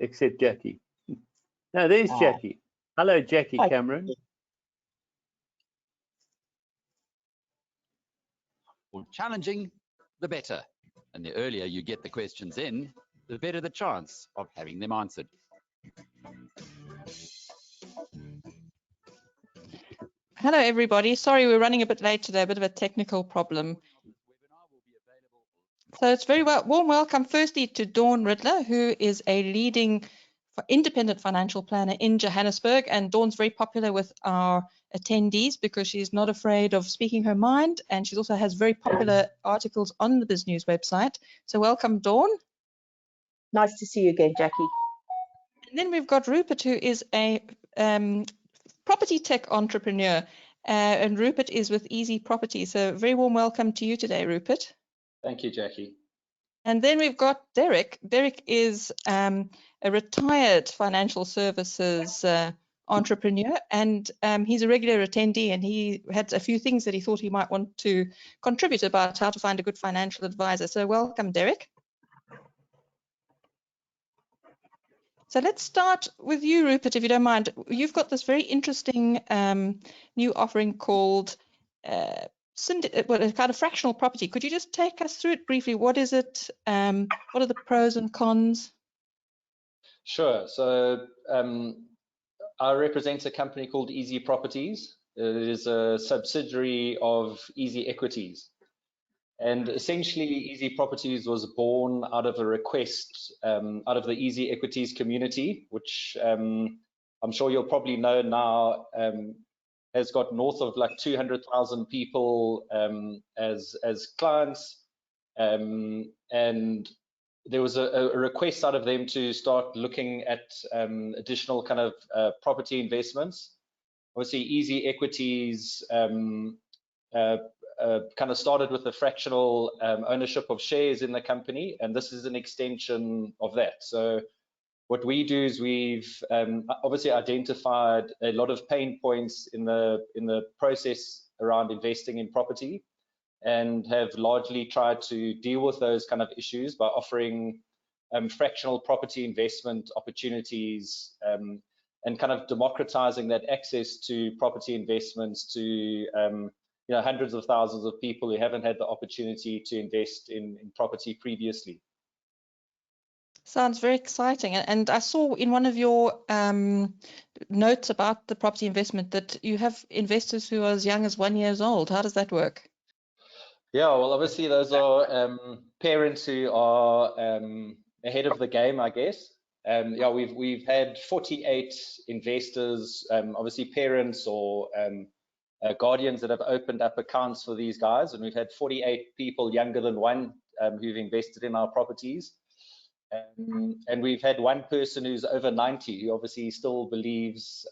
except Jackie. No, there's Jackie. Hello, Jackie Cameron. Well, challenging, the better. And the earlier you get the questions in, the better the chance of having them answered. Hello, everybody. Sorry, we're running a bit late today, a bit of a technical problem. So it's very warm welcome, firstly, to Dawn Ridler, who is a leading independent financial planner in Johannesburg. And Dawn's very popular with our attendees because she's not afraid of speaking her mind. And she also has very popular articles on the BizNews website. So welcome, Dawn. Nice to see you again, Jackie. And then we've got Rupert, who is a property tech entrepreneur. And Rupert is with Easy Property. So very warm welcome to you today, Rupert. Thank you, Jackie. And then we've got Derek. Derek is a retired financial services entrepreneur, and he's a regular attendee, and he had a few things that he thought he might want to contribute about how to find a good financial advisor. So welcome, Derek. So let's start with you, Rupert, if you don't mind. You've got this very interesting new offering called a kind of fractional property. Could you just take us through it briefly? What is it? What are the pros and cons? Sure. So I represent a company called Easy Properties. It is a subsidiary of Easy Equities. And essentially, Easy Properties was born out of a request out of the Easy Equities community, which I'm sure you'll probably know now has got north of like 200,000 people as clients. And there was a request out of them to start looking at additional kind of property investments. Obviously, Easy Equities kind of started with the fractional ownership of shares in the company, and this is an extension of that. So what we do is we've obviously identified a lot of pain points in the process around investing in property, and have largely tried to deal with those kind of issues by offering fractional property investment opportunities and kind of democratizing that access to property investments to hundreds of thousands of people who haven't had the opportunity to invest in property previously. Sounds very exciting. And I saw in one of your notes about the property investment that you have investors who are as young as 1 year old. How does that work? Yeah, well, obviously those are parents who are ahead of the game, I guess. Yeah, we've had 48 investors, obviously parents or guardians that have opened up accounts for these guys, and we've had 48 people younger than one who've invested in our properties. And we've had one person who's over 90 who obviously still believes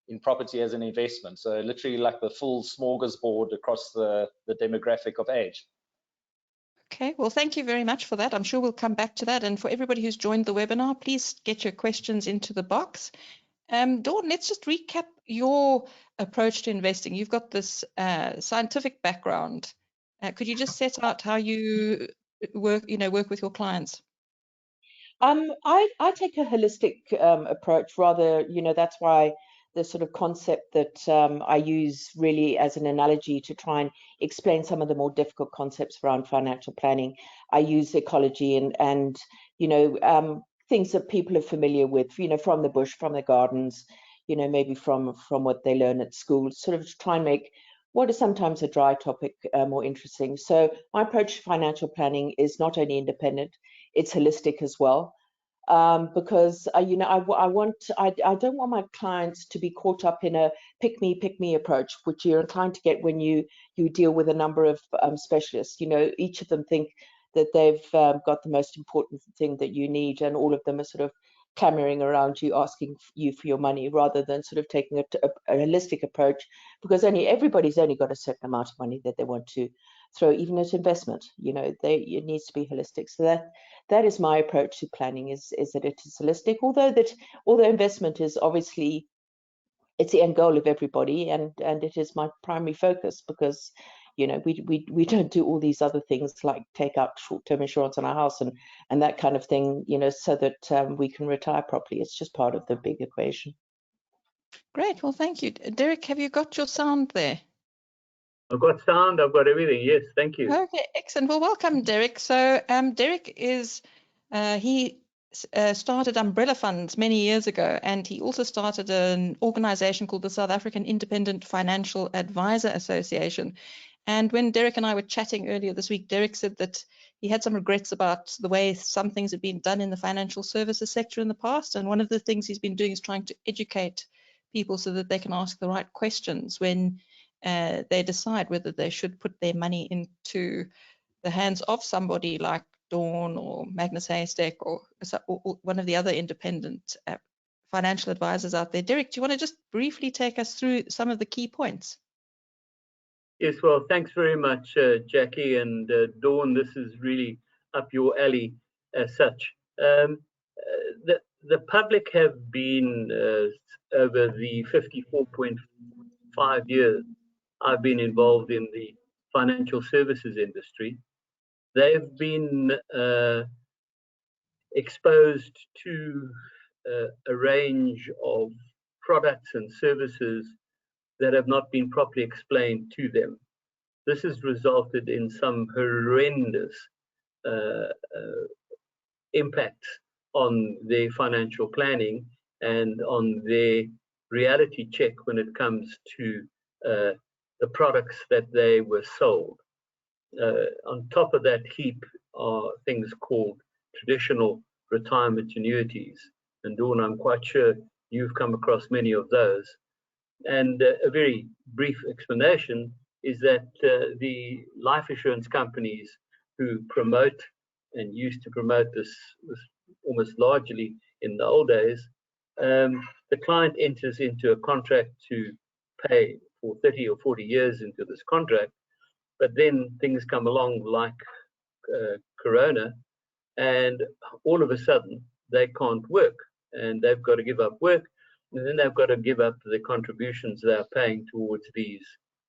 in property as an investment. So literally like the full smorgasbord across the demographic of age. Okay, well, thank you very much for that. I'm sure we'll come back to that. And for everybody who's joined the webinar, please get your questions into the box. Dawn, let's just recap your approach to investing. You've got this scientific background. Could you just set out how you work with your clients? I take a holistic approach rather, that's why the sort of concept that I use really as an analogy to try and explain some of the more difficult concepts around financial planning. I use ecology and things that people are familiar with, from the bush, from the gardens, maybe from what they learn at school, sort of try and make what is sometimes a dry topic more interesting. So my approach to financial planning is not only independent, it's holistic as well. Because I don't want my clients to be caught up in a pick me approach, which you're inclined to get when you deal with a number of specialists. Each of them think that they've got the most important thing that you need, and all of them are sort of clamoring around you, asking you for your money, rather than sort of taking a holistic approach, because everybody's only got a certain amount of money that they want to throw, even at investment. It needs to be holistic. So that is my approach to planning, is that it is holistic, although investment is obviously, it's the end goal of everybody, and it is my primary focus, because You know, we don't do all these other things like take out short-term insurance on our house and that kind of thing, you know, so that we can retire properly. It's just part of the big equation. Great. Well, thank you. Derek, have you got your sound there? I've got sound, I've got everything. Yes, thank you. Okay, excellent. Well, welcome, Derek. So Derek is, he started umbrella funds many years ago, and he also started an organization called the South African Independent Financial Advisor Association. And when Derek and I were chatting earlier this week, Derek said that he had some regrets about the way some things have been done in the financial services sector in the past. And one of the things he's been doing is trying to educate people so that they can ask the right questions when they decide whether they should put their money into the hands of somebody like Dawn or Magnus Haystack or one of the other independent financial advisors out there. Derek, do you want to just briefly take us through some of the key points? Yes, well, thanks very much, Jackie and Dawn. This is really up your alley as such. The public have been, over the 54.5 years I've been involved in the financial services industry, they've been exposed to a range of products and services that have not been properly explained to them. This has resulted in some horrendous impacts on their financial planning and on their reality check when it comes to the products that they were sold. On top of that heap are things called traditional retirement annuities. And Dawn, I'm quite sure you've come across many of those. And a very brief explanation is that the life insurance companies who promote and used to promote this almost largely in the old days, the client enters into a contract to pay for 30 or 40 years into this contract, but then things come along like Corona, and all of a sudden they can't work and they've got to give up work, and then they've got to give up the contributions they're paying towards these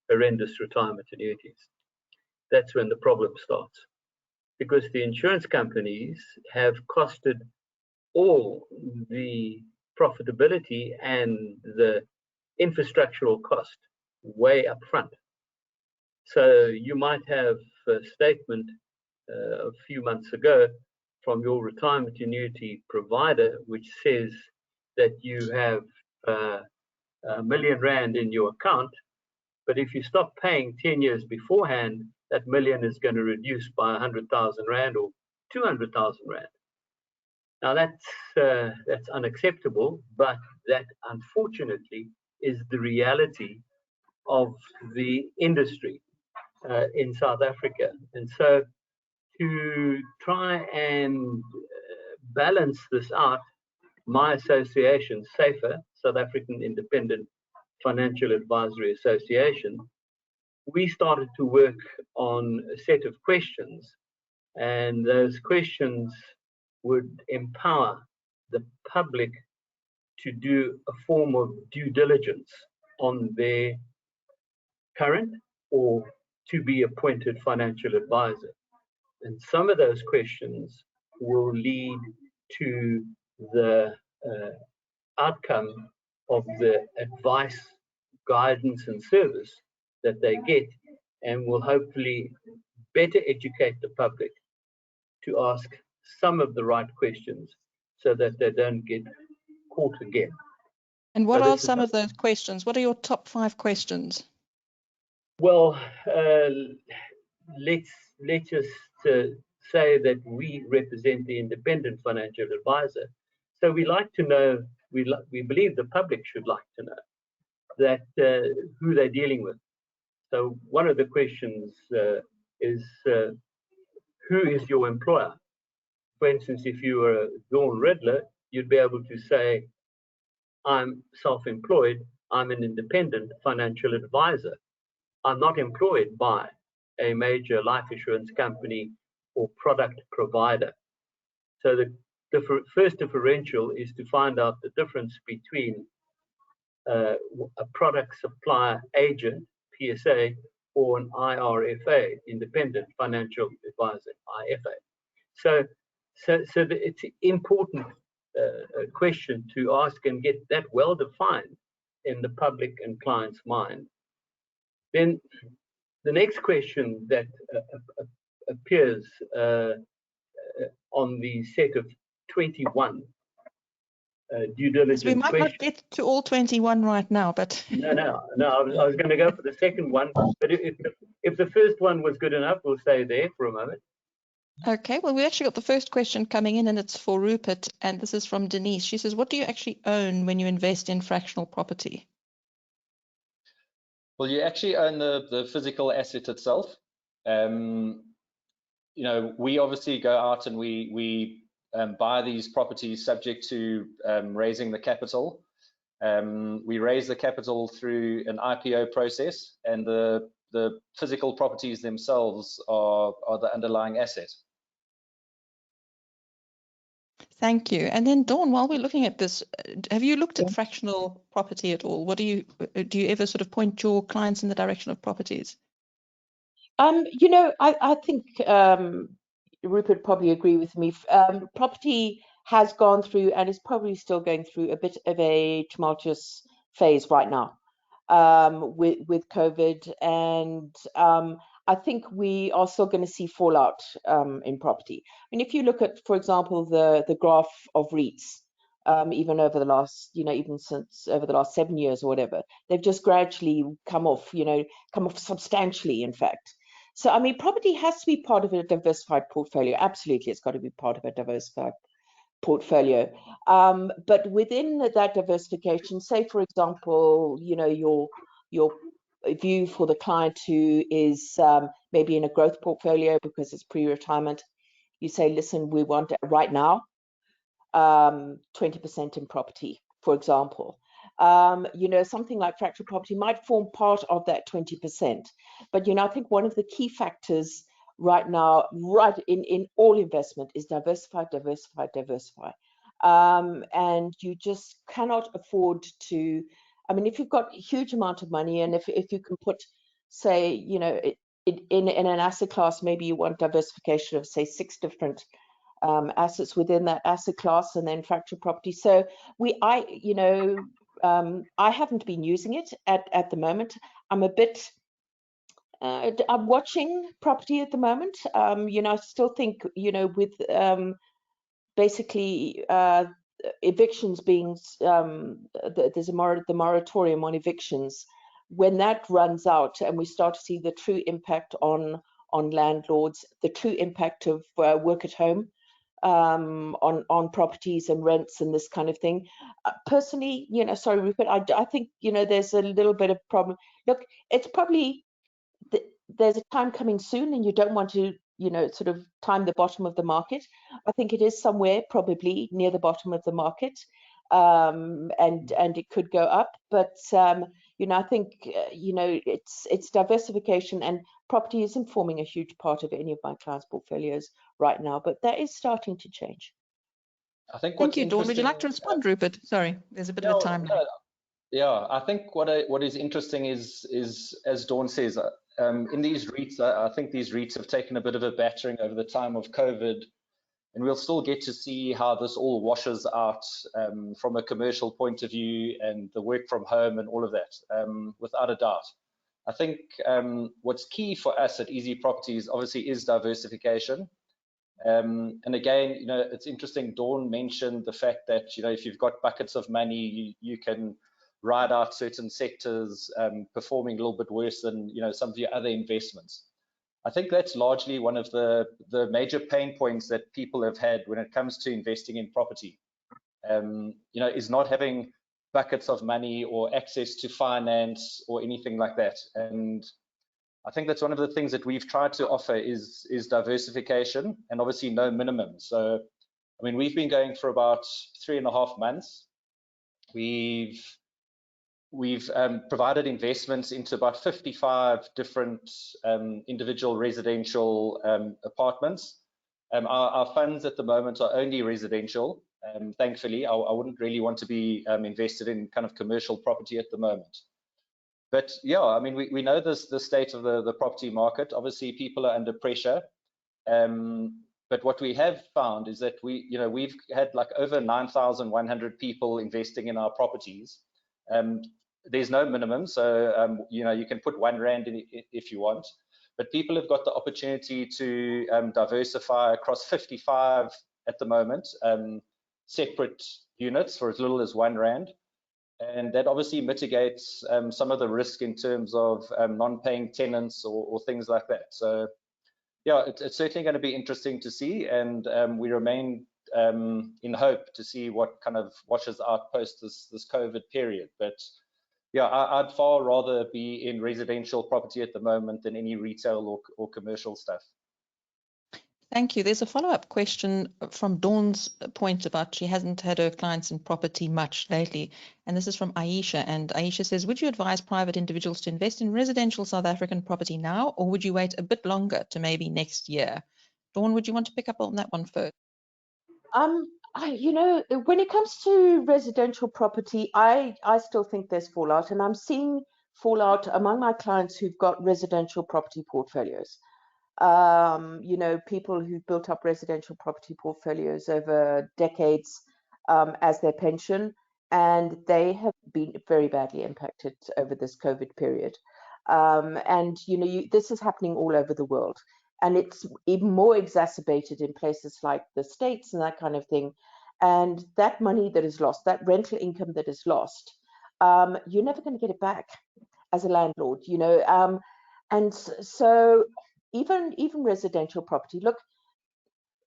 horrendous retirement annuities. That's when the problem starts, because the insurance companies have costed all the profitability and the infrastructural cost way up front. So you might have a statement a few months ago from your retirement annuity provider which says that you have R1 million in your account, but if you stop paying 10 years beforehand, that million is going to reduce by 100,000 Rand or 200,000 Rand. Now that's unacceptable, but that unfortunately is the reality of the industry in South Africa. And so to try and balance this out, my association, SAIFAA, South African Independent Financial Advisory Association, we started to work on a set of questions, and those questions would empower the public to do a form of due diligence on their current or to be appointed financial advisor. And some of those questions will lead to the outcome of the advice, guidance, and service that they get, and will hopefully better educate the public to ask some of the right questions so that they don't get caught again. And what are some of those questions? What are your top 5 questions? Well, let's just say that we represent the independent financial advisor. So we like to know, we believe the public should like to know that who they're dealing with. So one of the questions is who is your employer? For instance, if you were Dawn Ridler, you'd be able to say, I'm self-employed, I'm an independent financial advisor. I'm not employed by a major life insurance company or product provider. So the first differential is to find out the difference between a product supplier agent, PSA, or an IRFA, Independent Financial Advisor, IFA. So it's an important question to ask and get that well defined in the public and client's mind. Then the next question that appears on the set of 21 due diligence we might questions. not get to all 21 right now, but No, I was going to go for the second one, but if the first one was good enough, we'll stay there for a moment. okay. Well, we actually got the first question coming in, and it's for Rupert, and this is from Denise. She says, what do you actually own when you invest in fractional property? Well, you actually own the physical asset itself. You know, we obviously go out and we buy these properties subject to raising the capital. We raise the capital through an IPO process, and the physical properties themselves are the underlying asset. Thank you. And then Dawn, while we're looking at this, have you looked at fractional property at all? What do you ever sort of point your clients in the direction of properties? You know, I think Rupert probably agree with me. Property has gone through and is probably still going through a bit of a tumultuous phase right now with COVID, and I think we are still going to see fallout in property. I mean, if you look at, for example, the graph of REITs, even over the last, you know, even since over the last 7 years or whatever, they've just gradually come off, you know, come off substantially, in fact. So, I mean, property has to be part of a diversified portfolio. Absolutely, it's got to be part of a diversified portfolio. But within that diversification, say, for example, you know, your view for the client who is maybe in a growth portfolio because it's pre-retirement, you say, listen, we want right now 20% in property, for example. You know, something like fractional property might form part of that 20%. But, you know, I think one of the key factors right now, right in all investment, is diversify. And you just cannot afford to, I mean, if you've got a huge amount of money, and if you can put, say, you know, in an asset class, maybe you want diversification of, say, 6 different assets within that asset class, and then fractional property. So I haven't been using it at the moment. I'm a bit, I'm watching property at the moment. You know, I still think, you know, with basically evictions being, there's the moratorium on evictions. When that runs out and we start to see the true impact on landlords, the true impact of work at home, on properties and rents and this kind of thing. Personally, you know, sorry, Rupert, I think, you know, there's a little bit of problem. Look, it's probably, there's a time coming soon, and you don't want to, you know, sort of time the bottom of the market. I think it is somewhere probably near the bottom of the market, and it could go up. But you know, I think you know, it's diversification, and property isn't forming a huge part of any of my clients' portfolios right now, but that is starting to change. I think Thank you, Dawn. Would you like to respond, Rupert? Sorry, there's a bit of a time lag. Yeah, I think what is interesting is as Dawn says, in these REITs, I think these REITs have taken a bit of a battering over the time of COVID, and we'll still get to see how this all washes out from a commercial point of view and the work from home and all of that, without a doubt. I think what's key for us at Easy Properties obviously is diversification. And again, you know, it's interesting, Dawn mentioned the fact that, you know, if you've got buckets of money, you can ride out certain sectors performing a little bit worse than, you know, some of your other investments. I think that's largely one of the major pain points that people have had when it comes to investing in property. You know, is not having buckets of money or access to finance or anything like that. And I think that's one of the things that we've tried to offer is diversification, and obviously no minimum. So, I mean, we've been going for about 3.5 months. We've provided investments into about 55 different individual residential apartments. Our funds at the moment are only residential. Thankfully, I wouldn't really want to be invested in kind of commercial property at the moment. But yeah, I mean, we know the state of the property market. Obviously, people are under pressure. But what we have found is that we've had like over 9,100 people investing in our properties. There's no minimum, so you can put R1 in if you want. But people have got the opportunity to diversify across 55 at the moment, separate units for as little as R1. And that obviously mitigates some of the risk in terms of non-paying tenants or things like that. So yeah, it's certainly going to be interesting to see, and we remain in hope to see what kind of washes out post this COVID period. But yeah, I'd far rather be in residential property at the moment than any retail or commercial stuff. Thank you. There's a follow-up question from Dawn's point about she hasn't had her clients in property much lately. And this is from Aisha. And Aisha says, would you advise private individuals to invest in residential South African property now, or would you wait a bit longer to maybe next year? Dawn, would you want to pick up on that one first? When it comes to residential property, I still think there's fallout, and I'm seeing fallout among my clients who've got residential property portfolios. People who've built up residential property portfolios over decades as their pension, and they have been very badly impacted over this COVID period. This is happening all over the world, and it's even more exacerbated in places like the States and that kind of thing. And that money that is lost, that rental income that is lost, you're never going to get it back as a landlord, and so even residential property, look,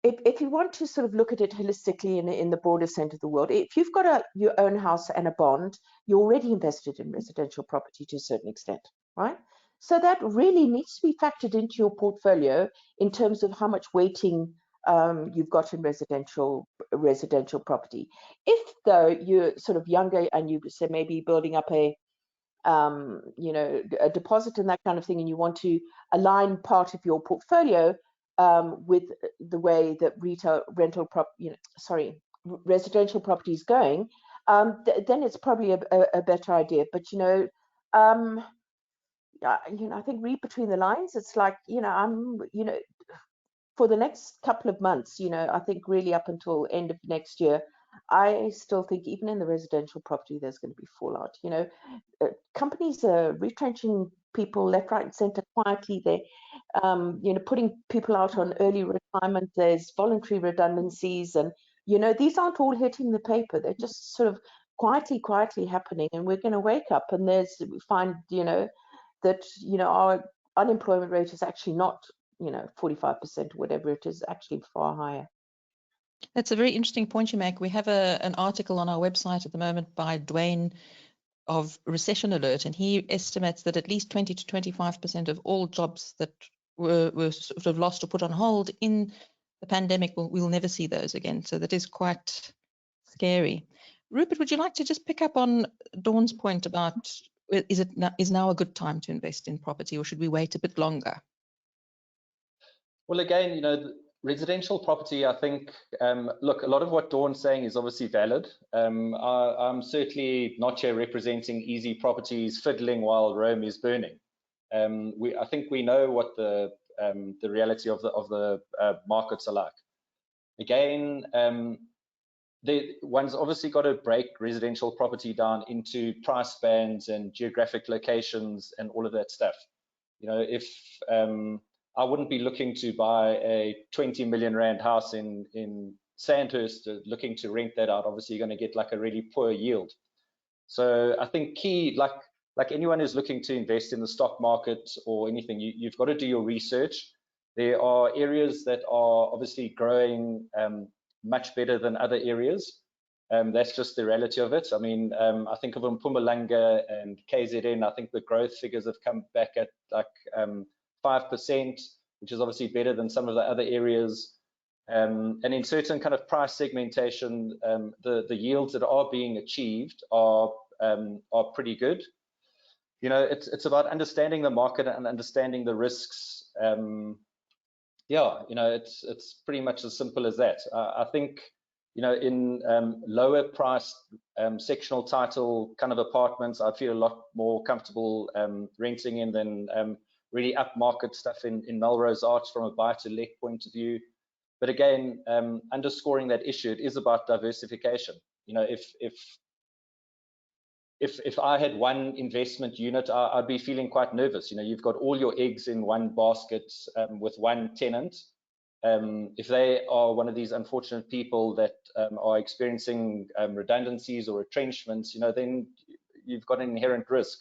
if you want to sort of look at it holistically in the broader sense of the world, if you've got your own house and a bond, you're already invested in residential property to a certain extent, right? So that really needs to be factored into your portfolio in terms of how much weighting you've got in residential property. If though you're sort of younger and you say maybe building up a deposit and that kind of thing, and you want to align part of your portfolio with the way that residential property is going, then it's probably a better idea. But I think read between the lines. It's like for the next couple of months, I think really up until end of next year, I still think even in the residential property, there's going to be fallout. Companies are retrenching people left, right, and centre quietly. They're, putting people out on early retirement. There's voluntary redundancies, and these aren't all hitting the paper. They're just sort of quietly happening, and we're going to wake up and we find that our unemployment rate is actually not 45%, whatever it is, actually far higher. That's a very interesting point you make. We have an article on our website at the moment by Dwayne of Recession Alert, and he estimates that at least 20 to 25% of all jobs that were sort of lost or put on hold in the pandemic, we'll never see those again. So that is quite scary. Rupert, would you like to just pick up on Dawn's point about is now a good time to invest in property, or should we wait a bit longer? Well, again, residential property, I think, look, a lot of what Dawn's saying is obviously valid. I'm certainly not here representing easy properties fiddling while Rome is burning. I think we know what the reality of the markets are like. Again, one's obviously got to break residential property down into price bands and geographic locations and all of that stuff. If I wouldn't be looking to buy a 20 million rand house in Sandhurst, looking to rent that out. Obviously, you're going to get like a really poor yield. So I think key, like anyone who's looking to invest in the stock market or anything, you've got to do your research. There are areas that are obviously growing much better than other areas. That's just the reality of it. I mean, I think of Mpumalanga and KZN. I think the growth figures have come back at like 5%, which is obviously better than some of the other areas. And in certain kind of price segmentation, the yields that are being achieved are pretty good. It's about understanding the market and understanding the risks. Yeah, it's pretty much as simple as that. I think you know, in lower priced sectional title kind of apartments, I feel a lot more comfortable renting in than really upmarket stuff in Melrose Arch from a buy to let point of view. But again, underscoring that issue, it is about diversification. You know, if I had one investment unit, I'd be feeling quite nervous. You know, you've got all your eggs in one basket with one tenant. If they are one of these unfortunate people that are experiencing redundancies or retrenchments, you know, then you've got an inherent risk.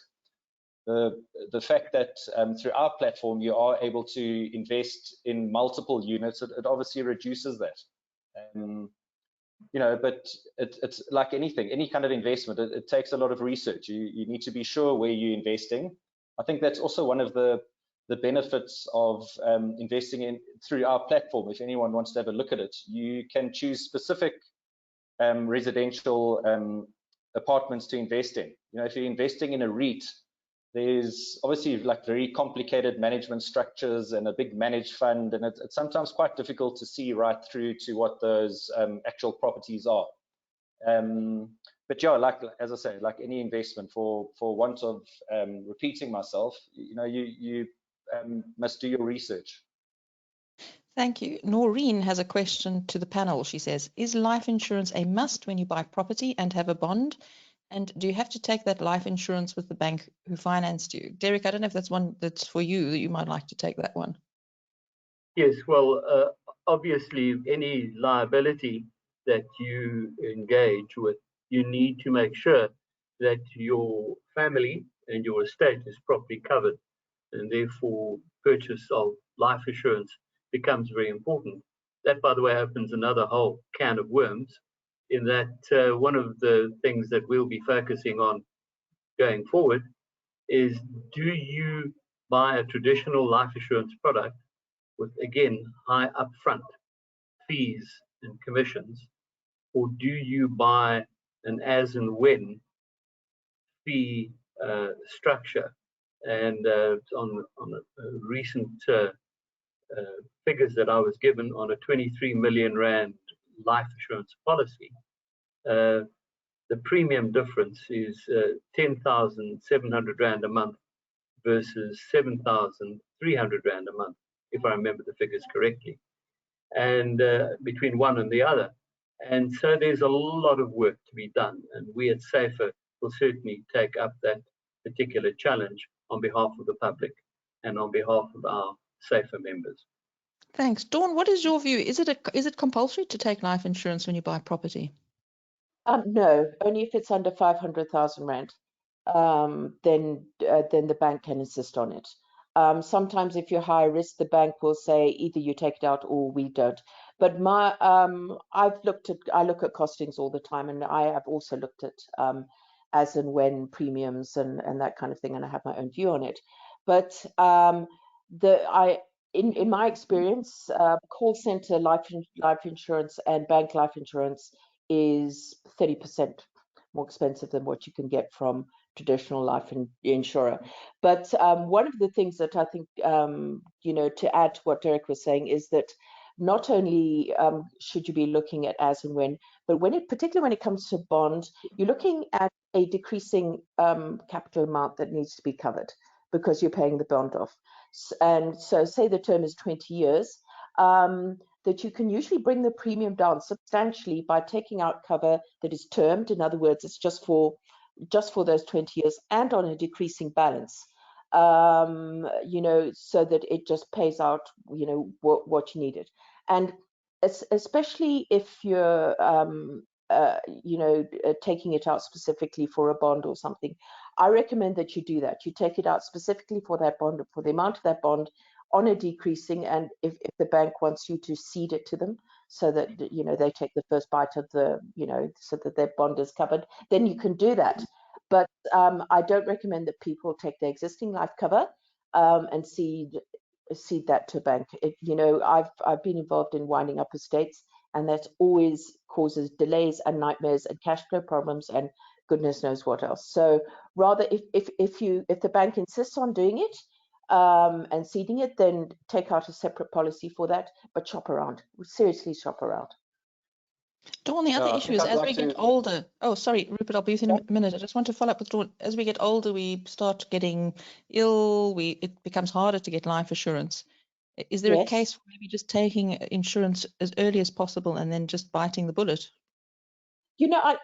The fact that through our platform you are able to invest in multiple units, it obviously reduces that. You know, but it's like anything, any kind of investment, it takes a lot of research. You need to be sure where you're investing. I think that's also one of the benefits of investing in through our platform. If anyone wants to have a look at it, you can choose specific residential apartments to invest in. You know, if you're investing in a REIT, there's obviously like very complicated management structures and a big managed fund, and it's sometimes quite difficult to see right through to what those actual properties are. But yeah, like as I say, like any investment, for want of repeating myself, you know, you must do your research. Thank you. Noreen has a question to the panel. She says, is life insurance a must when you buy property and have a bond? And do you have to take that life insurance with the bank who financed you? Derek, I don't know if that's one that's for you, that you might like to take that one. Yes, well, obviously, any liability that you engage with, you need to make sure that your family and your estate is properly covered, and therefore purchase of life insurance becomes very important. That, by the way, opens another whole can of worms, in that one of the things that we'll be focusing on going forward is, do you buy a traditional life insurance product with, again, high upfront fees and commissions, or do you buy an as and when fee structure? And on a recent figures that I was given on a 23 million rand life insurance policy, the premium difference is 10,700 rand a month versus 7,300 rand a month, if I remember the figures correctly, and between one and the other. And so there's a lot of work to be done, and we at SAIFAA will certainly take up that particular challenge on behalf of the public and on behalf of our SAIFAA members. Thanks. Dawn, what is your view? Is it compulsory to take life insurance when you buy property? No, only if it's under 500,000 rand. Then the bank can insist on it. Sometimes if you're high risk, the bank will say either you take it out or we don't. But I look at costings all the time, and I have also looked at as and when premiums and that kind of thing, and I have my own view on it. But in my experience, call center life insurance and bank life insurance is 30% more expensive than what you can get from traditional life insurer. But one of the things that I think, you know, to add to what Derek was saying, is that not only should you be looking at as and when, but particularly when it comes to bond, you're looking at a decreasing capital amount that needs to be covered because you're paying the bond off. And so say the term is 20 years, that you can usually bring the premium down substantially by taking out cover that is termed. In other words, it's just for those 20 years and on a decreasing balance, you know, so that it just pays out, you know, what you needed. And especially if you're, you know, taking it out specifically for a bond or something, I recommend that you do that. You take it out specifically for that bond, for the amount of that bond, on a decreasing, and if the bank wants you to cede it to them so that, you know, they take the first bite of the, you know, so that their bond is covered, then you can do that. But I don't recommend that people take their existing life cover and cede that to a bank. You know, I've been involved in winding up estates, and that always causes delays and nightmares and cash flow problems and goodness knows what else. So rather, if the bank insists on doing it, and seeding it, then take out a separate policy for that, but shop around. Seriously, shop around. Dawn, the other I issue think is I'd as like we get to. older, oh, sorry, Rupert, I'll be with you in a minute. I just want to follow up with Dawn. As we get older, we start getting ill. It becomes harder to get life assurance. Is there a Yes. case for maybe just taking insurance as early as possible and then just biting the bullet? You know,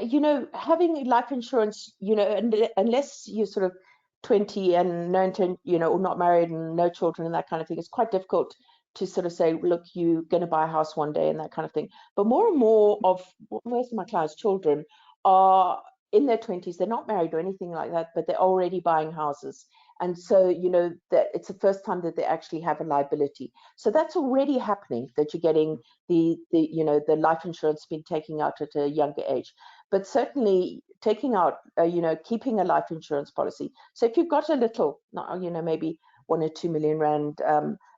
you know, having life insurance, you know, unless you're sort of 20 and no intent, you know, or not married and no children and that kind of thing, it's quite difficult to sort of say, look, you're going to buy a house one day and that kind of thing. But more and more of most of my clients' children are in their 20s. They're not married or anything like that, but they're already buying houses. And so, you know, that it's the first time that they actually have a liability. So that's already happening, that you're getting the you know, the life insurance being taken out at a younger age. But certainly taking out, you know, keeping a life insurance policy. So if you've got a little, you know, maybe 1 or 2 million rand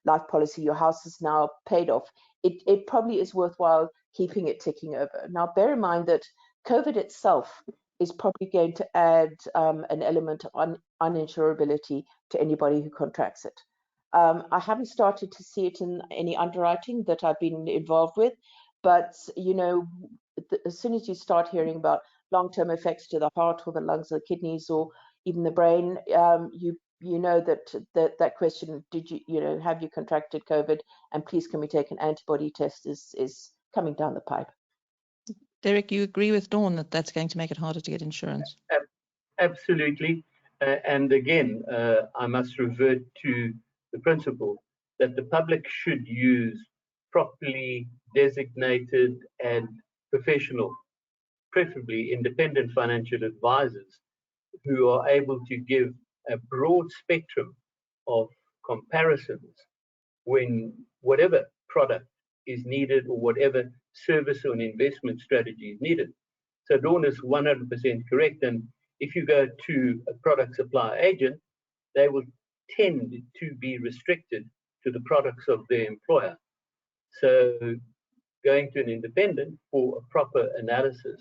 life policy, your house is now paid off, it probably is worthwhile keeping it ticking over. Now, bear in mind that COVID itself is probably going to add an element of uninsurability to anybody who contracts it. I haven't started to see it in any underwriting that I've been involved with, but you know, as soon as you start hearing about long-term effects to the heart or the lungs or the kidneys or even the brain, you know that question, did you know, have you contracted COVID, and please can we take an antibody test, is coming down the pipe. Derek, you agree with Dawn that that's going to make it harder to get insurance? Absolutely. And again, I must revert to the principle that the public should use properly designated and professional, preferably independent financial advisors who are able to give a broad spectrum of comparisons when whatever product is needed or whatever service or an investment strategy is needed. So Dawn is 100% correct. And if you go to a product supply agent, they will tend to be restricted to the products of their employer. So going to an independent for a proper analysis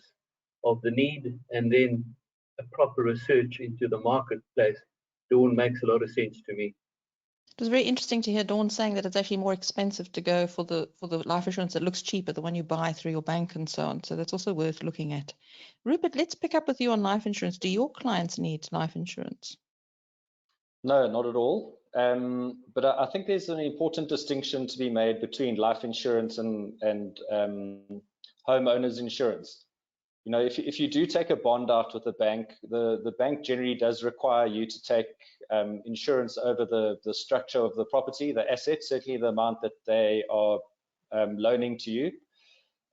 of the need and then a proper research into the marketplace, Dawn, makes a lot of sense to me. It was very interesting to hear Dawn saying that it's actually more expensive to go for the life insurance that looks cheaper, the one you buy through your bank and so on. So that's also worth looking at. Rupert, let's pick up with you on life insurance. Do your clients need life insurance? No, not at all. But I think there's an important distinction to be made between life insurance and homeowners insurance. You know, if you do take a bond out with the bank, the bank generally does require you to take insurance over the structure of the property, the asset, certainly the amount that they are loaning to you.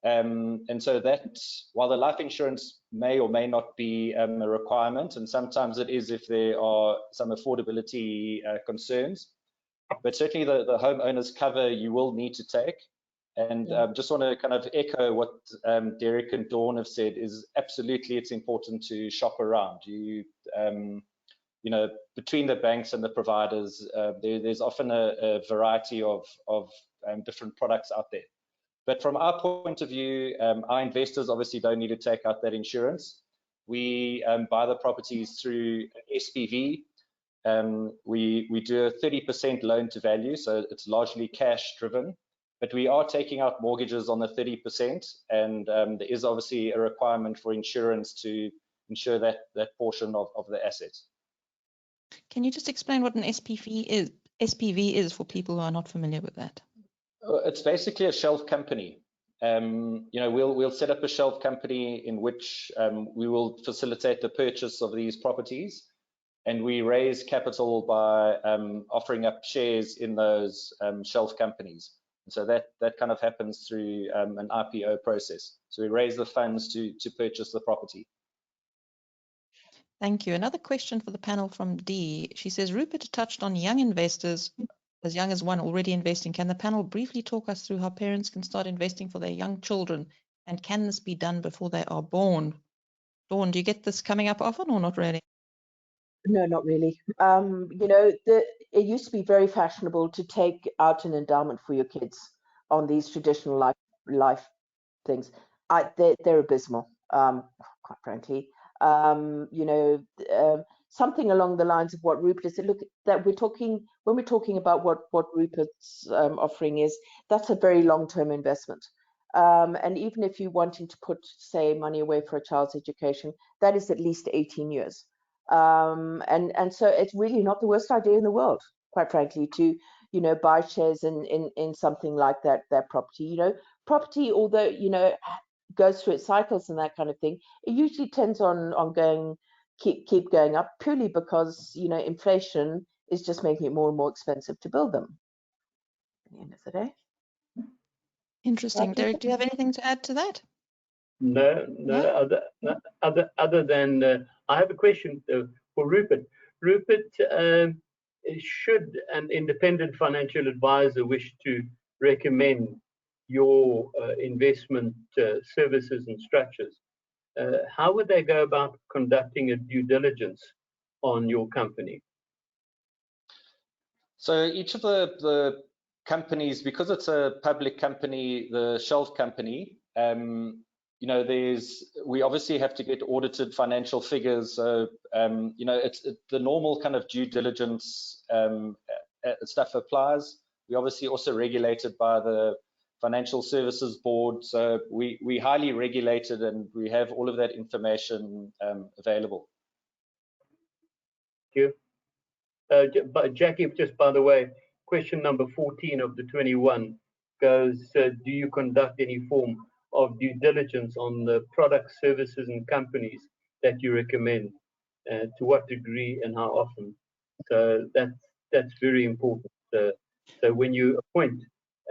And so that, while the life insurance may or may not be a requirement, and sometimes it is if there are some affordability concerns, but certainly the homeowners cover you will need to take. And just want to kind of echo what Derek and Dawn have said, is absolutely it's important to shop around. You know, between the banks and the providers, there's often a variety of different products out there. But from our point of view, our investors obviously don't need to take out that insurance. We buy the properties through SPV. We do a 30% loan to value, so it's largely cash driven. But we are taking out mortgages on the 30%, and there is obviously a requirement for insurance to ensure that portion of the assets. Can you just explain what an SPV is? SPV is for people who are not familiar with that. It's basically a shelf company. You know, we'll set up a shelf company in which we will facilitate the purchase of these properties, and we raise capital by offering up shares in those shelf companies. And so that kind of happens through an IPO process. So we raise the funds to purchase the property. Thank you. Another question for the panel from Dee. She says, Rupert touched on young investors, as young as one already investing. Can the panel briefly talk us through how parents can start investing for their young children? And can this be done before they are born? Dawn, do you get this coming up often or not really? No, not really. You know, it used to be very fashionable to take out an endowment for your kids on these traditional life things. They're abysmal, quite frankly. You know, something along the lines of what Rupert said. Look, that when we're talking about what Rupert's offering is, that's a very long-term investment. And even if you're wanting to put, say, money away for a child's education, that is at least 18 years. And so it's really not the worst idea in the world, quite frankly, to, you know, buy shares in something like that property. You know, property, although, you know, goes through its cycles and that kind of thing, it usually tends on going keep going up, purely because, you know, inflation is just making it more and more expensive to build them at the end of the day. Interesting. Right, Derek, do you have anything to add to that? No, other than I have a question for Rupert. Rupert, should an independent financial advisor wish to recommend your investment services and structures, how would they go about conducting a due diligence on your company? So each of the companies, because it's a public company, the shelf company, you know, we obviously have to get audited financial figures. So, you know, it's the normal kind of due diligence stuff applies. We obviously also regulated by the Financial Services Board. So we highly regulated, and we have all of that information available. Thank you. But Jackie, just by the way, question number 14 of the 21 goes, do you conduct any form of due diligence on the products, services, and companies that you recommend? To what degree and how often? So that's very important. So when you appoint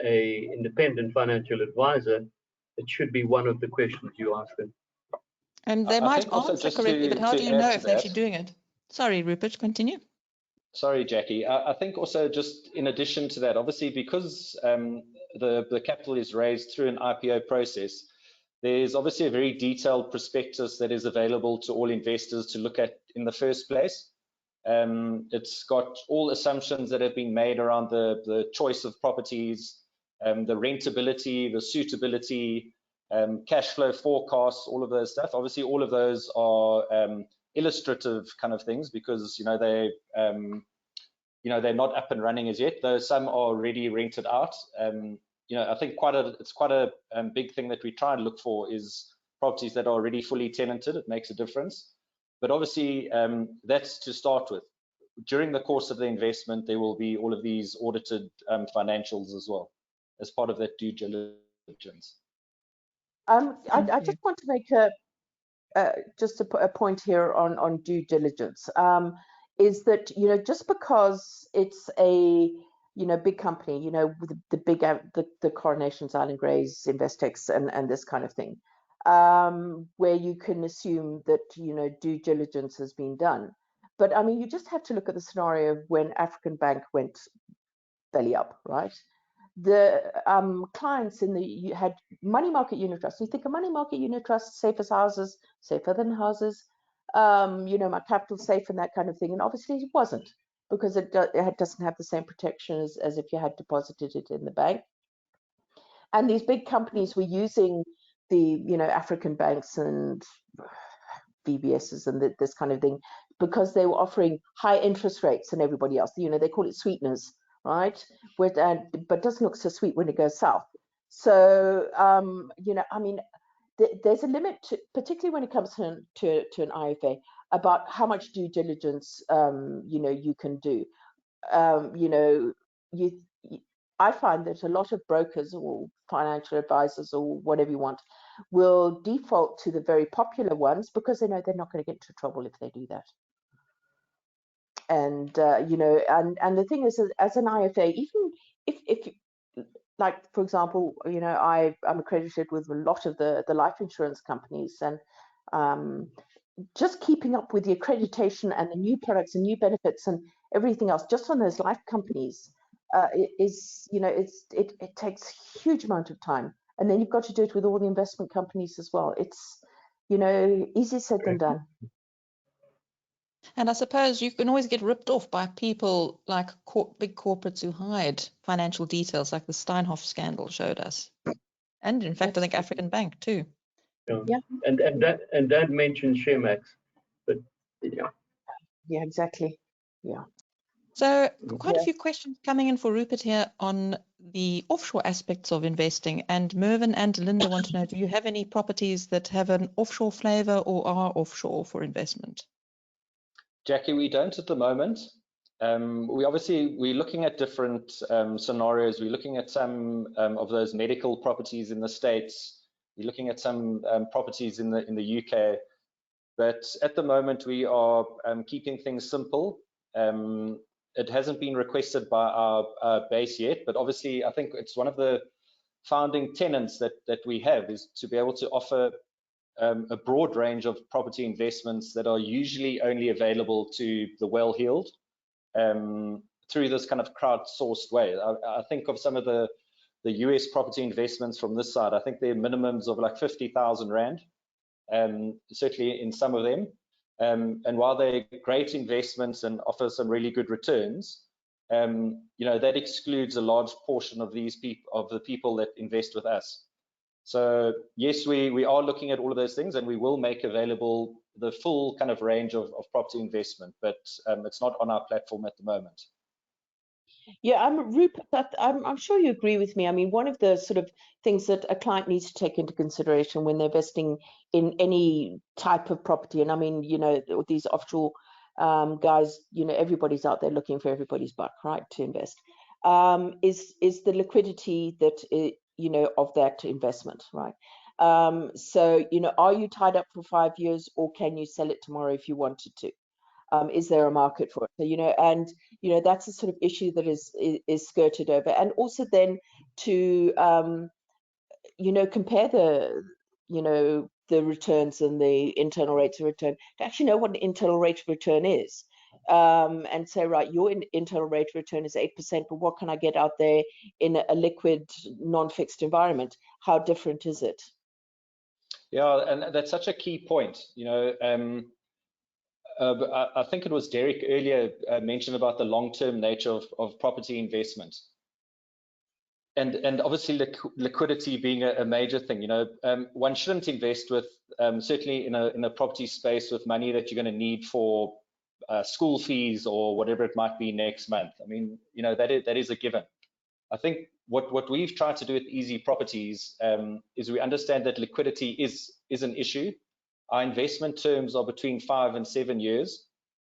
a independent financial advisor, it should be one of the questions you ask them. And they might answer correctly, but how do you know if they're actually doing it? Sorry, Rupert, continue. Sorry, Jackie. I think also, just in addition to that, obviously, because the capital is raised through an IPO process, there's obviously a very detailed prospectus that is available to all investors to look at in the first place. It's got all assumptions that have been made around the choice of properties, the rentability, the suitability, cash flow forecasts, all of those stuff. Obviously, all of those are illustrative kind of things, because, you know, they're not up and running as yet, though some are already rented out. You know, I think it's quite a big thing that we try and look for is properties that are already fully tenanted. It makes a difference. But obviously, that's to start with. During the course of the investment, there will be all of these audited financials as well as part of that due diligence. I just want to make just a point here on due diligence. Is that, you know, just because it's a, you know, big company, you know, with the big the Coronations, Island Greys, Investex, and this kind of thing, where you can assume that, you know, due diligence has been done. But I mean, you just have to look at the scenario of when African Bank went belly up, right? The clients you had money market unit trusts. You think a money market unit trust, safe as houses, safer than houses. You know, my capital safe and that kind of thing. And obviously it wasn't, because it doesn't have the same protection as if you had deposited it in the bank. And these big companies were using the, you know, African banks and VBSs and this kind of thing, because they were offering high interest rates and everybody else. You know, they call it sweeteners, right? But it doesn't look so sweet when it goes south. So, you know, I mean, there's a limit, particularly when it comes to an IFA, about how much due diligence, you know, you can do. You know, I find that a lot of brokers or financial advisors or whatever you want will default to the very popular ones, because they know they're not going to get into trouble if they do that. And you know, and the thing is, as an IFA, even if like, for example, you know, I'm accredited with a lot of the life insurance companies, and just keeping up with the accreditation and the new products and new benefits and everything else, just on those life companies, you know, it takes a huge amount of time. And then you've got to do it with all the investment companies as well. It's, you know, easier said than done. And I suppose you can always get ripped off by people like big corporates who hide financial details, like the Steinhoff scandal showed us. And in fact, I think African Bank too. Yeah. And that mentioned Shemax, but yeah. Yeah, exactly. Yeah. So quite a Yeah. few questions coming in for Rupert here on the offshore aspects of investing. And Mervyn and Linda want to know, do you have any properties that have an offshore flavor or are offshore for investment? Jackie, we don't at the moment. We're looking at different scenarios. We're looking at some of those medical properties in the States. We're looking at some properties in the UK. But at the moment, we are keeping things simple. It hasn't been requested by our base yet, but obviously, I think it's one of the founding tenets that we have is to be able to offer a broad range of property investments that are usually only available to the well-heeled through this kind of crowdsourced way. I think of some of the US property investments from this side. I think they're minimums of like 50,000 Rand, certainly in some of them. And while they're great investments and offer some really good returns, that excludes a large portion of these people, of the people that invest with us. So yes, we are looking at all of those things, and we will make available the full kind of range of property investment, but it's not on our platform at the moment. Yeah, Rupert, I'm sure you agree with me. I mean, one of the sort of things that a client needs to take into consideration when they're investing in any type of property, and I mean, these offshore guys, everybody's out there looking for everybody's buck, right, to invest, is the liquidity that of that investment, right? So, are you tied up for 5 years, or can you sell it tomorrow if you wanted to? Is there a market for it? So, and that's a sort of issue that is skirted over, and also then to compare the returns and the internal rates of return to actually know what an internal rate of return is, and say, right, your internal rate of return is 8%, but what can I get out there in a liquid, non-fixed environment? How different is it? Yeah, and that's such a key point. I think it was Derek earlier mentioned about the long-term nature of property investment, and obviously liquidity being a major thing. One shouldn't invest with certainly in a property space with money that you're going to need for school fees or whatever it might be next month. I mean, that is a given. I think what we've tried to do with Easy Properties is we understand that liquidity is an issue. Our investment terms are between 5 and 7 years,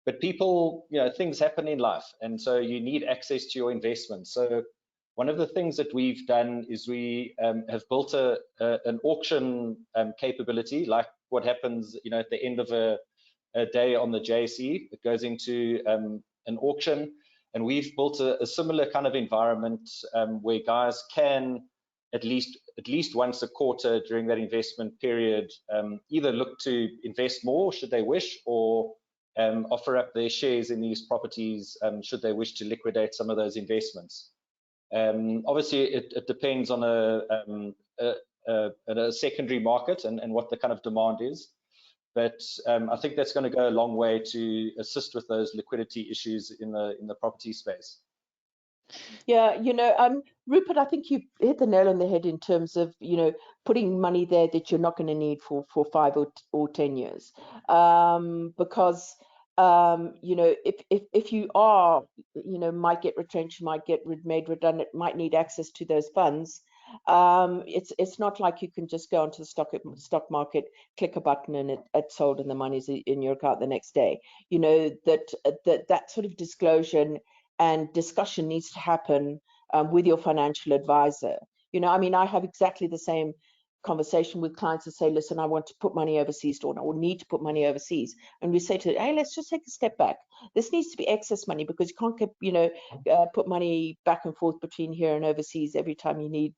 but people, things happen in life, and so you need access to your investments. So one of the things that we've done is we have built an auction capability, like what happens, at the end of a day on the JSE. It goes into an auction, and we've built a similar kind of environment where guys can at least once a quarter during that investment period either look to invest more should they wish, or offer up their shares in these properties should they wish to liquidate some of those investments. Obviously, it depends on a secondary market and what the kind of demand is. But I think that's going to go a long way to assist with those liquidity issues in the property space. Yeah, Rupert, I think you hit the nail on the head in terms of, putting money there that you're not going to need for 5 or 10 years. Because, if you are, might get retrenched, might get made redundant, might need access to those funds, it's not like you can just go onto the stock market, click a button, and it's sold and the money's in your account the next day. That sort of disclosure and discussion needs to happen with your financial advisor. I mean, I have exactly the same conversation with clients that say, listen, I want to put money overseas, or need to put money overseas. And we say to them, hey, let's just take a step back. This needs to be excess money, because you can't get, put money back and forth between here and overseas every time you need,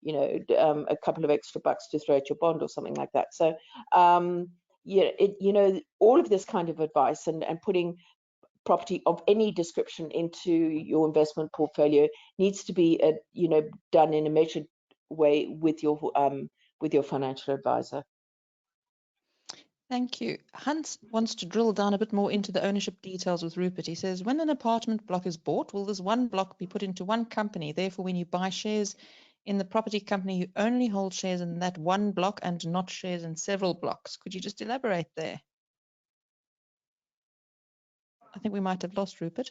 a couple of extra bucks to throw at your bond or something like that. So, all of this kind of advice and putting property of any description into your investment portfolio needs to be done in a measured way with your financial advisor. Thank you. Hans wants to drill down a bit more into the ownership details with Rupert. He says, when an apartment block is bought, will this one block be put into one company? Therefore, when you buy shares in the property company, you only hold shares in that one block and not shares in several blocks. Could you just elaborate there? I think we might have lost Rupert.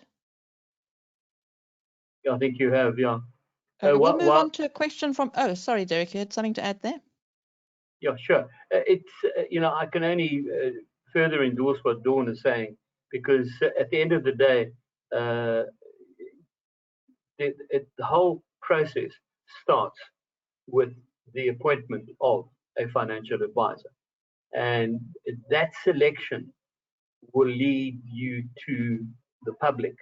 I think you have, yeah. Okay, we'll move on to a question from, oh, sorry, Derek, you had something to add there? Yeah, sure. It's, I can only further endorse what Dawn is saying, because at the end of the day, the whole process starts with the appointment of a financial advisor. And that selection will lead you to the public,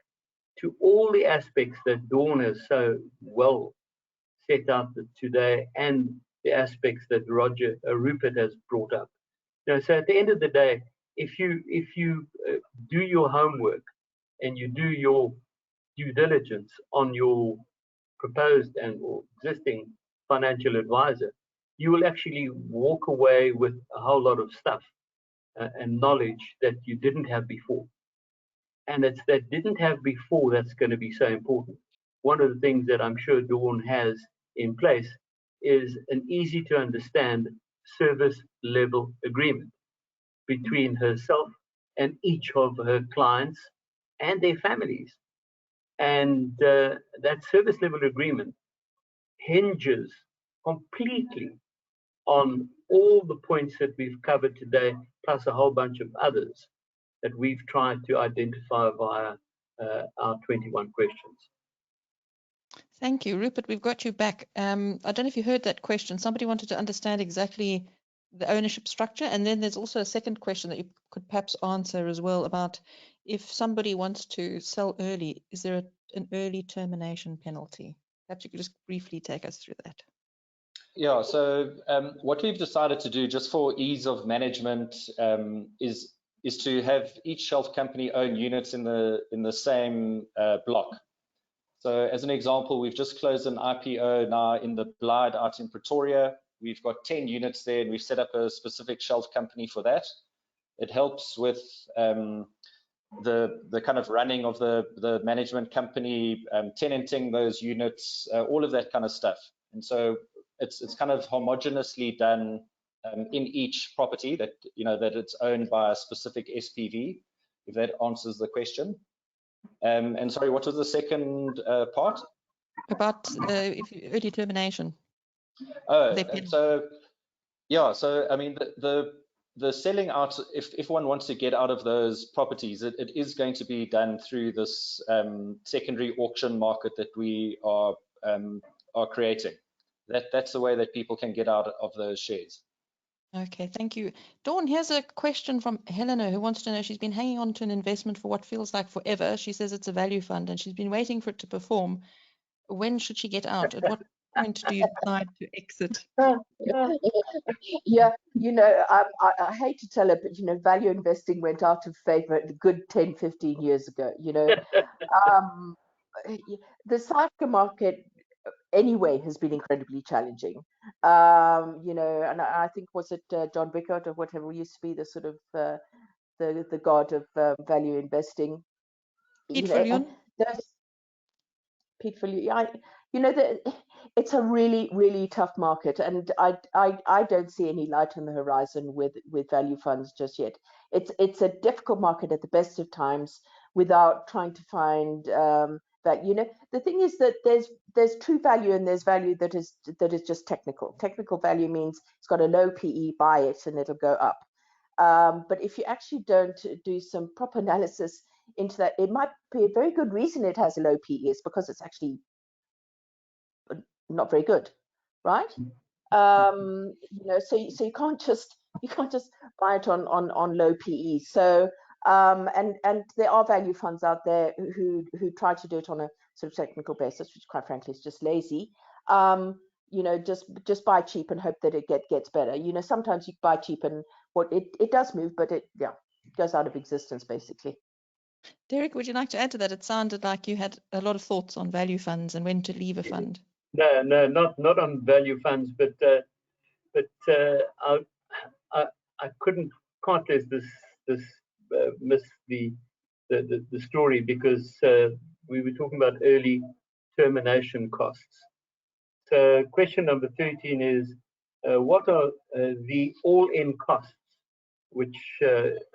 to all the aspects that Dawn has so well set out today, and the aspects that Rupert has brought up. So at the end of the day, if you do your homework and you do your due diligence on your proposed and or existing financial advisor, you will actually walk away with a whole lot of stuff and knowledge that you didn't have before. And it's that didn't have before that's going to be so important. One of the things that I'm sure Dawn has in place is an easy to understand service level agreement between herself and each of her clients and their families. And that service level agreement hinges completely on all the points that we've covered today, plus a whole bunch of others that we've tried to identify via our 21 questions. Thank you. Rupert, we've got you back. I don't know if you heard that question. Somebody wanted to understand exactly the ownership structure. And then there's also a second question that you could perhaps answer as well about if somebody wants to sell early, is there an early termination penalty? Perhaps you could just briefly take us through that. Yeah, so what we've decided to do just for ease of management is to have each shelf company own units in the same block. So as an example, we've just closed an IPO now in the Blyde out in Pretoria. We've got 10 units there, and we've set up a specific shelf company for that. It helps with the kind of running of the management company, tenanting those units, all of that kind of stuff. And so it's kind of homogeneously done in each property that that it's owned by a specific SPV, if that answers the question. And sorry, what was the second part? About early termination. Oh, so yeah, so I mean the selling out, if one wants to get out of those properties, it is going to be done through this secondary auction market that we are creating. That's the way that people can get out of those shares. Okay, thank you. Dawn, here's a question from Helena who wants to know, she's been hanging on to an investment for what feels like forever. She says it's a value fund and she's been waiting for it to perform. When should she get out? At what point do you decide to exit? Yeah, I hate to tell it, but value investing went out of favor a good 10, 15 years ago. The SAIFAA market anyway has been incredibly challenging. And I think, was it John Bickert or whatever used to be the sort of the god of value investing? Pete Viljoen? Pete Viljoen. It's a really, really tough market, and I don't see any light on the horizon with value funds just yet. It's a difficult market at the best of times without trying to find that. The thing is that there's true value and there's value that is just technical. Technical value means it's got a low PE, buy it and it'll go up. But if you actually don't do some proper analysis into that, it might be a very good reason it has a low PE is because it's actually not very good, right? So you can't just buy it on low PE. So and there are value funds out there who try to do it on a sort of technical basis, which quite frankly is just lazy. Just buy cheap and hope that it gets better. Sometimes you buy cheap and it does move, but it goes out of existence basically. Derek, would you like to add to that? It sounded like you had a lot of thoughts on value funds and when to leave a fund. No, not on value funds, but I can't let this miss the story, because we were talking about early termination costs. So question number 13 is, what are the all-in costs, which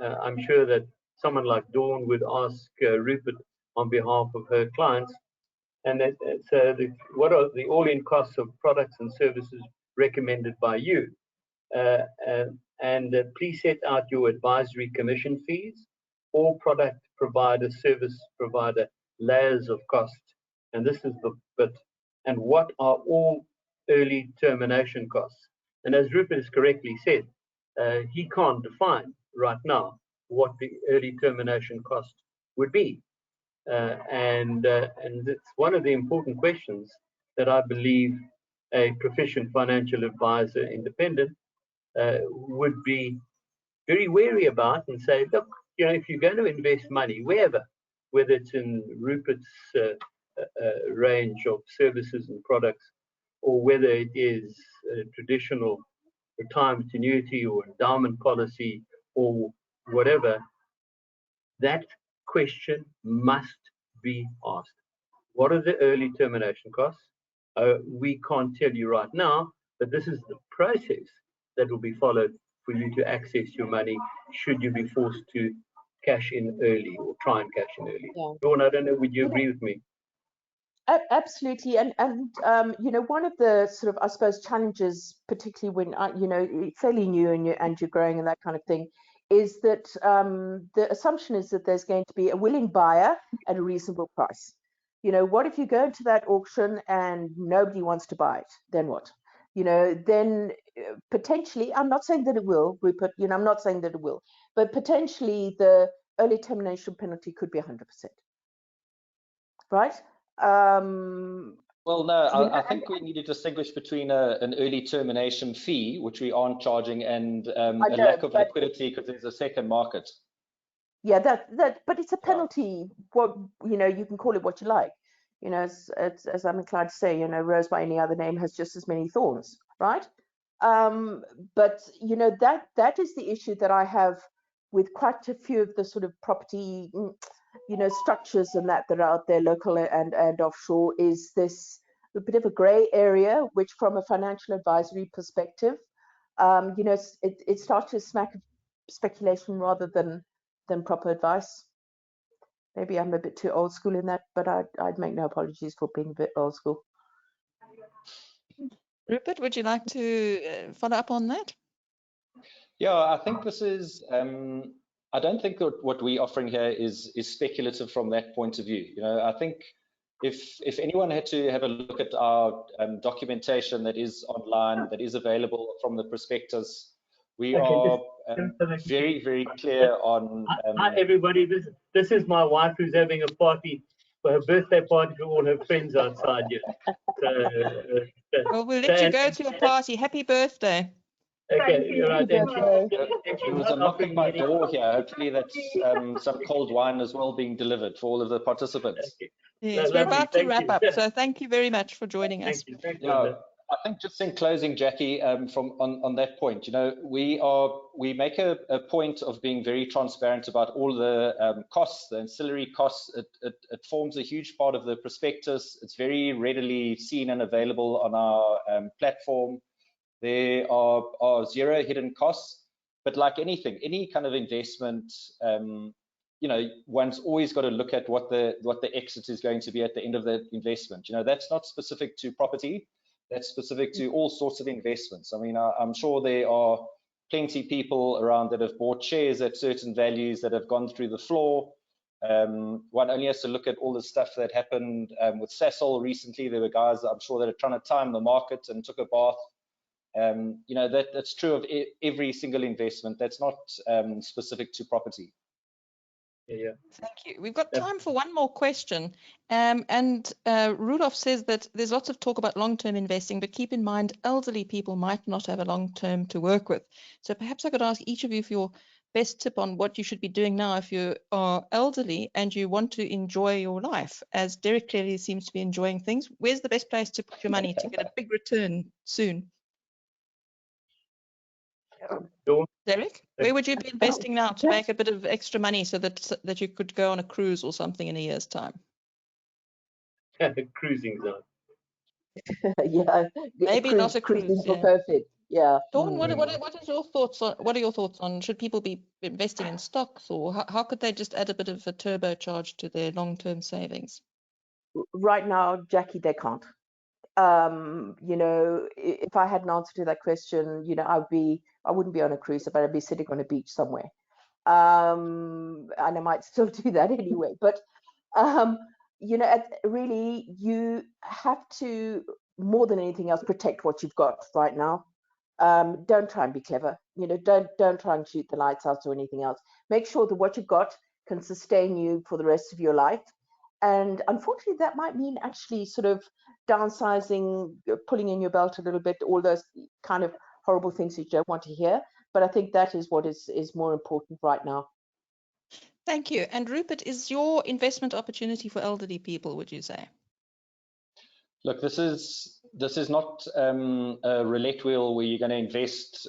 I'm sure that someone like Dawn would ask Rupert on behalf of her clients. And so what are the all-in costs of products and services recommended by you? And please set out your advisory commission fees, all product provider, service provider layers of cost. And this is the bit. And what are all early termination costs? And as Rupert has correctly said, he can't define right now what the early termination cost would be. And it's one of the important questions that I believe a proficient financial advisor, independent, would be very wary about and say, look, if you're going to invest money, wherever, whether it's in Rupert's range of services and products, or whether it is a traditional retirement annuity or endowment policy or whatever, that question must be asked. What are the early termination costs? We can't tell you right now, but this is the process that will be followed for you to access your money should you be forced to cash in early or try and cash in early. Yeah. Dawn, I don't know, would you agree with me? Absolutely, and one of the sort of, I suppose, challenges, particularly when you're fairly new and you're growing and that kind of thing, is that the assumption is that there's going to be a willing buyer at a reasonable price. What if you go into that auction and nobody wants to buy it? Then what? Then potentially, I'm not saying that it will, Rupert. I'm not saying that it will, but potentially the early termination penalty could be 100%. Right? Well, no, I think we need to distinguish between an early termination fee, which we aren't charging, and a lack of liquidity because there's a second market. Yeah, but it's a penalty. What you can call it what you like. As I'm inclined to say, rose by any other name has just as many thorns, right? But that is the issue that I have with quite a few of the sort of property structures and that are out there, local and offshore, is this a bit of a gray area, which from a financial advisory perspective, it starts to smack of speculation rather than proper advice. Maybe I'm a bit too old school in that, but I'd make no apologies for being a bit old school. Rupert, would you like to follow up on that? Yeah, I think this is, I don't think that what we're offering here is speculative from that point of view. I think if anyone had to have a look at our documentation that is online, that is available from the prospectus, we are very, very clear on. Hi, everybody. This is my wife who's having a party for her birthday party for all her friends outside here. Well, we'll let you go to your party. Happy birthday. Okay, right. There was a knock at my door here. Hopefully that's some cold wine as well being delivered for all of the participants. Okay. Yes, we're about to wrap up, so thank you very much for joining us. Thank you. Yeah, I think just in closing, Jackie, on that point, we make a point of being very transparent about all the costs, the ancillary costs. It forms a huge part of the prospectus. It's very readily seen and available on our platform. There are zero hidden costs, but like anything, any kind of investment, one's always got to look at what the exit is going to be at the end of the investment. That's not specific to property. That's specific to all sorts of investments. I mean, I'm sure there are plenty of people around that have bought shares at certain values that have gone through the floor. One only has to look at all the stuff that happened with Sasol recently. There were guys, I'm sure, that are trying to time the market and took a bath. That's true of every single investment. That's not specific to property. Yeah. Thank you. We've got time for one more question. Rudolph says that there's lots of talk about long-term investing, but keep in mind elderly people might not have a long-term to work with. So perhaps I could ask each of you for your best tip on what you should be doing now if you are elderly and you want to enjoy your life, as Derek clearly seems to be enjoying things. Where's the best place to put your money to get a big return soon? Derek, where would you be investing now to make a bit of extra money so that you could go on a cruise or something in a year's time? Cruising zone. Yeah, maybe not a cruise. For perfect. Yeah. Dawn, what is your thoughts on? What are your thoughts on? Should people be investing in stocks, or how could they just add a bit of a turbocharge to their long-term savings? right now, Jackie, they can't. You know, if I had an answer to that question, you know, I wouldn't be on a cruise, but I'd be sitting on a beach somewhere. And I might still do that anyway. But you know, really, you have to, more than anything else, protect what you've got right now. Don't try and be clever. You know, don't try and shoot the lights out or anything else. Make sure that what you've got can sustain you for the rest of your life. And unfortunately, that might mean actually sort of downsizing, pulling in your belt a little bit, all those kind of horrible things you don't want to hear. But I think that is what is more important right now. Thank you. And Rupert, is your investment opportunity for elderly people, would you say? Look, this is not a roulette wheel where you're going to invest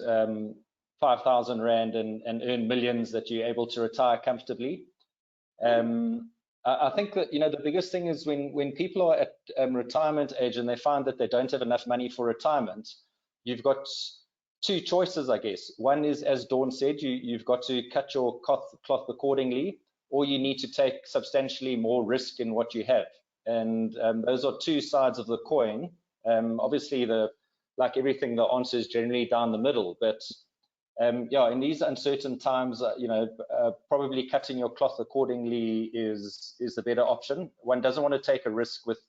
5,000 Rand and earn millions that you're able to retire comfortably. I think that, you know, the biggest thing is when people are at retirement age and they find that they don't have enough money for retirement, you've got two choices, I guess. One is, as Dawn said, you've got to cut your cloth accordingly, or you need to take substantially more risk in what you have. And those are two sides of the coin. Obviously, like everything, the answer is generally down the middle. But yeah, in these uncertain times, you know, probably cutting your cloth accordingly is the better option. One doesn't want to take a risk with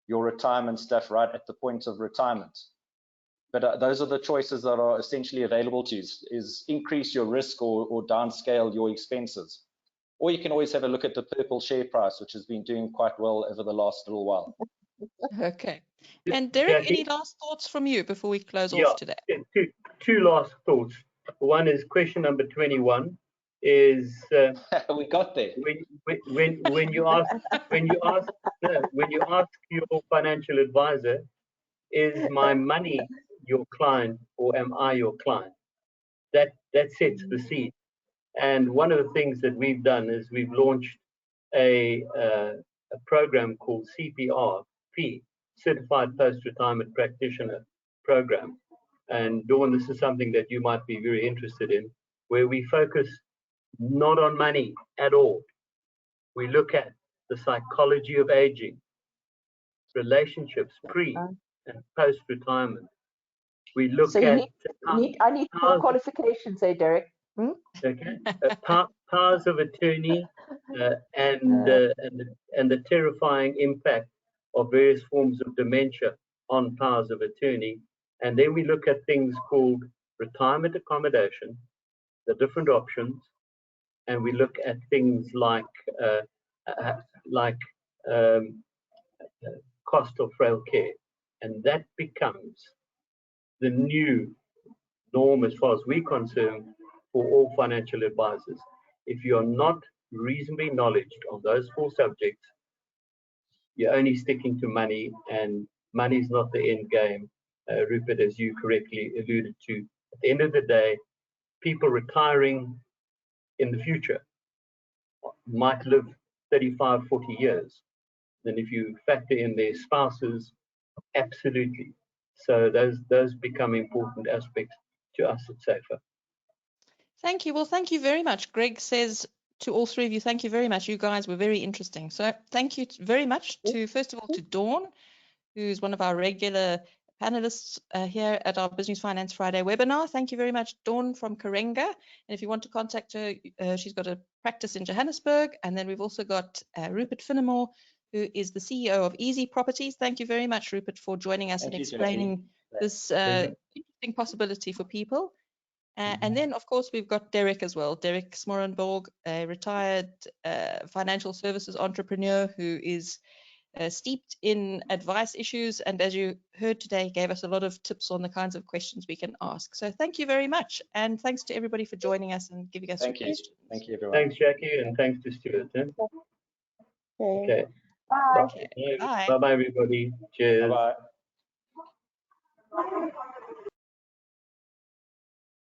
your retirement stuff right at the point of retirement. But those are the choices that are essentially available to you: is increase your risk or downscale your expenses. Or you can always have a look at the Purple share price, which has been doing quite well over the last little while. Okay. And Derek, any last thoughts from you before we close off today? Two last thoughts. One is question number 21 is we got there. When you ask your financial advisor, is my money your client or am I your client? That sets the scene. And one of the things that we've done is we've launched a program called CPRP, Certified Post-Retirement Practitioner Program. And Dawn, this is something that you might be very interested in, where we focus not on money at all. We look at the psychology of aging, relationships pre and post-retirement. We look so at I need more qualifications there, Derek. Okay, powers of attorney and the terrifying impact of various forms of dementia on powers of attorney. And then we look at things called retirement accommodation, the different options, and we look at things like cost of frail care, and that becomes the new norm as far as we're concerned for all financial advisors. If you're not reasonably knowledgeable on those four subjects, you're only sticking to money, and money is not the end game, Rupert, as you correctly alluded to. At the end of the day, people retiring in the future might live 35, 40 years. Then if you factor in their spouses, absolutely. So those become important aspects to us at SAIFAA. Thank you. Well, thank you very much. Greg says to all three of you, thank you very much. You guys were very interesting. So thank you very much to, first of all, to Dawn, who's one of our regular panelists here at our BizNews Finance Friday webinar. Thank you very much, Dawn from Karenga. And if you want to contact her, she's got a practice in Johannesburg. And then we've also got Rupert Finnemore, who is the CEO of Easy Properties. Thank you very much, Rupert, for joining us and explaining this interesting possibility for people. And then, of course, we've got Derek as well. Derek Smorenburg, a retired financial services entrepreneur who is steeped in advice issues. And as you heard today, gave us a lot of tips on the kinds of questions we can ask. So thank you very much. And thanks to everybody for joining us and giving us your questions. Thank you, everyone. Thanks, Jackie, and thanks to Stuart. Okay. Bye. Okay. Bye. Bye-bye, everybody. Cheers. Bye-bye.